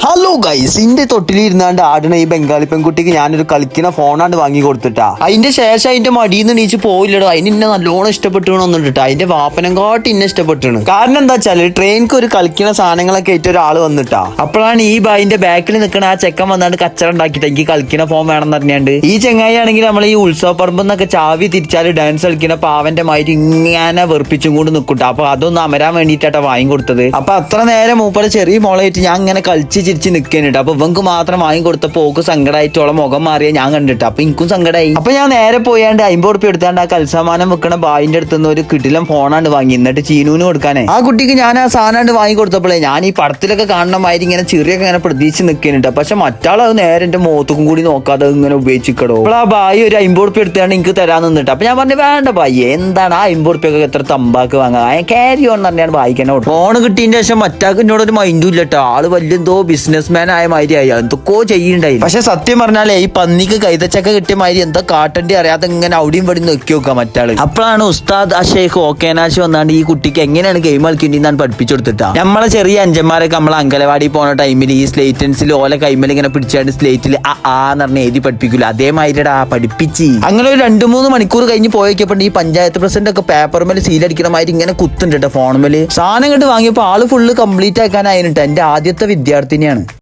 Hello guys, ഇന്റെ തൊട്ടിലിരുന്നാണ്ട് ആടണ ഈ ബംഗാളി പെൺകുട്ടിക്ക് ഞാനൊരു കളിക്കുന്ന ഫോണാണ്ട് വാങ്ങി കൊടുത്തിട്ടാ. അതിന്റെ ശേഷം അതിന്റെ മടിയിൽ നീച്ച് പോയില്ലടോ. അതിന് ഇന്നെ നല്ലോണം ഇഷ്ടപ്പെട്ടുകൊണ്ടിട്ടാ. അതിന്റെ വാപ്പനം കാട്ടി ഇന്നെ ഇഷ്ടപ്പെട്ടാണ്. കാരണം എന്താ വെച്ചാല് ട്രെയിനിക്ക് ഒരു കളിക്കുന്ന സാധനങ്ങളൊക്കെ ആയിട്ട് ഒരാൾ വന്നിട്ടാ. അപ്പോഴാണ് ഈ ബായിന്റെ ബാക്കിൽ നിൽക്കണ ആ ചെക്കൻ വന്നാണ്ട് കച്ചറ ഉണ്ടാക്കിയിട്ട് എനിക്ക് കളിക്കുന്ന ഫോൺ വേണം പറഞ്ഞാണ്ട്. ഈ ചെങ്ങായി ആണെങ്കിൽ നമ്മൾ ഈ ഉത്സവ പറമ്പെന്നൊക്കെ ചാവി തിരിച്ചാല് ഡാൻസ് കളിക്കുന്ന പാവന്റെ മാതിരി ഇങ്ങനെ വെറുപ്പിച്ചും കൊണ്ട് നിൽക്കൂട്ടാ. അപ്പൊ അതൊന്നും അമരാൻ വേണ്ടിയിട്ടാ വാങ്ങി കൊടുത്തത്. അപ്പൊ അത്ര നേരം മൂപ്പര ചെറിയ മോളായിട്ട് ഞാൻ ഇങ്ങനെ കളിച്ച് ചിരിച്ച് നിൽക്കാനിട്ട്. അപ്പൊ ഇവങ്ക് മാത്രം വാങ്ങി കൊടുത്തപ്പോ ഓക്ക് സങ്കടമായിട്ടോളം മുഖം മാറിയ ഞാൻ കണ്ടിട്ട്. അപ്പൊ എനിക്കും സങ്കടമായി. അപ്പൊ ഞാൻ നേരെ പോയാണ്ട് 50 ഉറുപ്പിക എടുത്താണ്ട് ആ കൽസമാനം വെക്കണ ബായിന്റെ അടുത്തുനിന്ന് ഒരു കിടിലം ഫോണാണ്ട് വാങ്ങി. എന്നിട്ട് ചീനൂന് കൊടുക്കാനേ ആ കുട്ടിക്ക് ഞാൻ ആ സാധനമാണ്ട് വാങ്ങി കൊടുത്തപ്പോഴേ ഞാൻ ഈ പടത്തിലൊക്കെ കാണുന്ന മാതിരി ഇങ്ങനെ ചെറിയൊക്കെ ഇങ്ങനെ പ്രതീക്ഷിച്ച് നിൽക്കാനിട്ട്. പക്ഷെ മറ്റാളത് നേരെ എന്റെ മുഖത്തും കൂടി നോക്കാതെ ഇങ്ങനെ ഉപയോഗിച്ചിക്കടോ. അപ്പോൾ ആ ബായി ഒരു 50 ഉറുപ്പിക എടുത്താണ്ട് എനിക്ക് തരാൻ നിന്നിട്ട്. അപ്പൊ ഞാൻ പറഞ്ഞു വേണ്ട ബായി, എന്താണ് ആ 50 ഉറുപ്പിയൊക്കെ എത്ര തമ്പാക്ക് വാങ്ങാൻ ക്യാരി ഓൺ പറഞ്ഞാണ് ബായിക്കന്നെ ഫോൺ കിട്ടിയതിന്റെ ശേഷം മറ്റാൾക്ക് എന്നോട് ഒരു മൈൻഡും ഇല്ലട്ടോ. ആള് വലിയ എന്തോ ബിസിനസ് മാൻ ആയ മാതിരി ആയി എന്തൊക്കെയോ ചെയ്യുണ്ടായി. പക്ഷെ സത്യം പറഞ്ഞാലേ ഈ പന്നിക്ക് കൈതച്ചക്ക കിട്ടിയ മാതിരി എന്താ കാട്ടണ്ടി അറിയാതെ ഇങ്ങനെ അവിടെയും ഇവിടെ നോക്കി നോക്കാം മറ്റാള്. അപ്പോഴാണ് ഉസ്താദ് അഷേഖ് ഓക്കേനാശ് വന്നാണ്ട് ഈ കുട്ടിക്ക് എങ്ങനെയാണ് ഗെയിം കളിക്കേണ്ടതെന്നാണ് പഠിപ്പിച്ചു കൊടുത്തിട്ടാ. നമ്മളെ ചെറിയ അഞ്ചന്മാരൊക്കെ നമ്മളെ അങ്കലവാടി പോണ ടൈമിൽ ഈ സ്ലേറ്റൻസിൽ ഓല കൈമൽ ഇങ്ങനെ പിടിച്ചാണ്ട് സ്ലേറ്റിൽ ആന്ന് പറഞ്ഞ എഴുതി പഠിപ്പിക്കൂല. അതേമാതിരിടാ പഠിപ്പിച്ച്. അങ്ങനെ ഒരു 2-3 മണിക്കൂർ കഴിഞ്ഞ് പോയപ്പോണ്ട് ഈ പഞ്ചായത്ത് പ്രസിഡന്റ് ഒക്കെ പേപ്പർമേൽ സീലടിക്കണ മാതിരി ഇങ്ങനെ കുത്തുണ്ട് ഫോൺമേല്. സാധനം കണ്ട് വാങ്ങിയപ്പോൾ ആള് ഫുള്ള് കംപ്ലീറ്റ് ആക്കാനായിട്ട് എന്റെ ആദ്യത്തെ വിദ്യാർത്ഥിനിയാണ്.